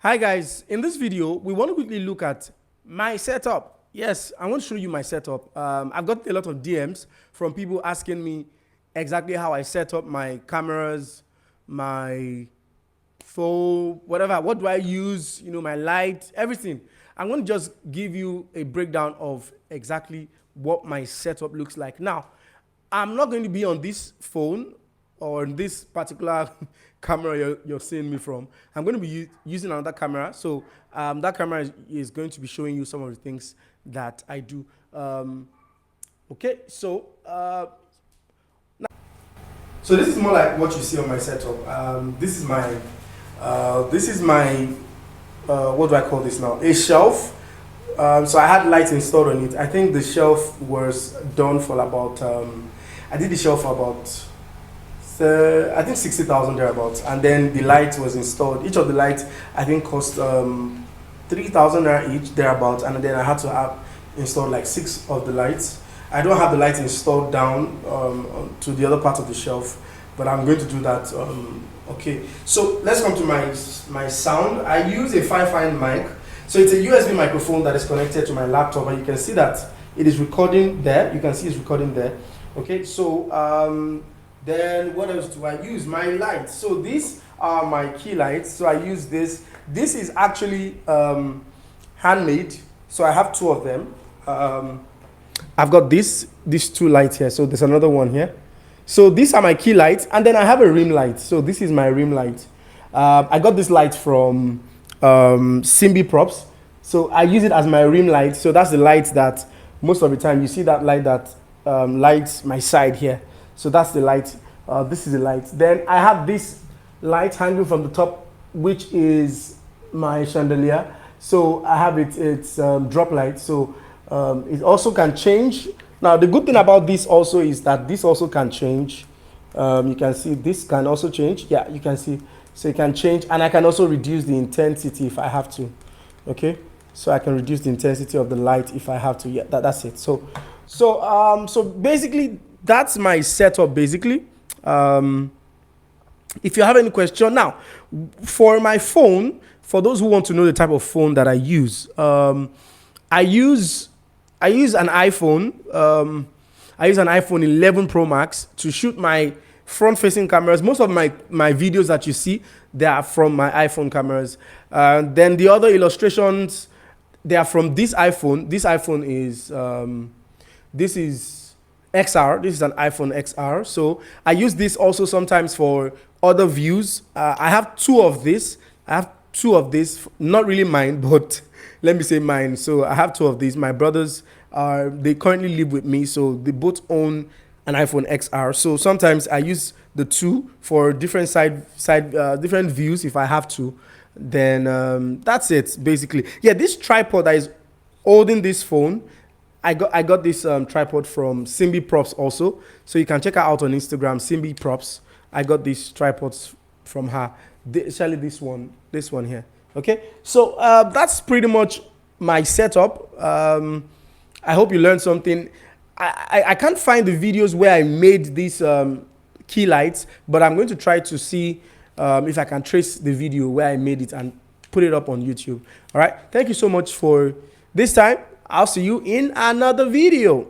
Hi guys, in this video, we want to quickly look at my setup. Yes, I want to show you my setup. I've got a lot of DMs from people asking me exactly how I set up my cameras, my phone, whatever, what do I use, my light, everything. I'm going to just give you a breakdown of exactly what my setup looks like. Now, I'm not going to be on this phone or on this particular camera you're seeing me from. I'm going to be using another camera. So that camera is going to be showing you some of the things that I do. Okay, so so this is more like what you see on my setup. This is my what do I call this now? A shelf. So I had lights installed on it. I think the shelf was done for about I did the shelf for about I think 60,000 thereabouts, and then the light was installed. Each of the lights I think cost 3,000 naira each thereabouts, and then I had to have installed like 6 of the lights. I don't have the lights installed down to the other part of the shelf, but I'm going to do that. Okay, so let's come to my sound. I use a Fifine mic. So it's a USB microphone that is connected to my laptop, and you can see that it is recording there. You can see it's recording there. Okay, so then what else do I use? My lights. So these are my key lights. So I use this. This is actually handmade. So I have 2 of them. I've got these 2 lights here. So there's another one here. So these are my key lights, and then I have a rim light. So this is my rim light. I got this light from Simbi Props. So I use it as my rim light. So that's the light that most of the time you see, that light that lights my side here. So that's the light. This is the light. Then I have this light hanging from the top, which is my chandelier. So I have it's drop light. So it also can change. Now the good thing about this also is that this also can change. You can see this can also change. Yeah, you can see. So it can change, and I can also reduce the intensity if I have to. Okay, so I can reduce the intensity of the light if I have to. Yeah, that's it. So basically that's my setup. Basically, if you have any question now, for my phone, for those who want to know the type of phone that I use, I use an iPhone. I use an iPhone 11 Pro Max to shoot my front-facing cameras. Most of my videos that you see, they are from my iPhone cameras. Then the other illustrations, they are from this iPhone. This iPhone is this is XR. This is an iPhone XR. So I use this also sometimes for other views. I have 2 of this. I have 2 of this, not really mine, but let me say mine. So I have 2 of these. My brothers they currently live with me, so they both own an iPhone XR. So sometimes I use the 2 for different different views if I have to. Then that's it basically. Yeah, this tripod that is holding this phone, I got this tripod from Simbi Props also. So you can check her out on Instagram, Simbi Props. I got these tripods from her. Especially this one here. Okay, so that's pretty much my setup. I hope you learned something. I can't find the videos where I made these key lights, but I'm going to try to see if I can trace the video where I made it and put it up on YouTube. All right, thank you so much for this time. I'll see you in another video.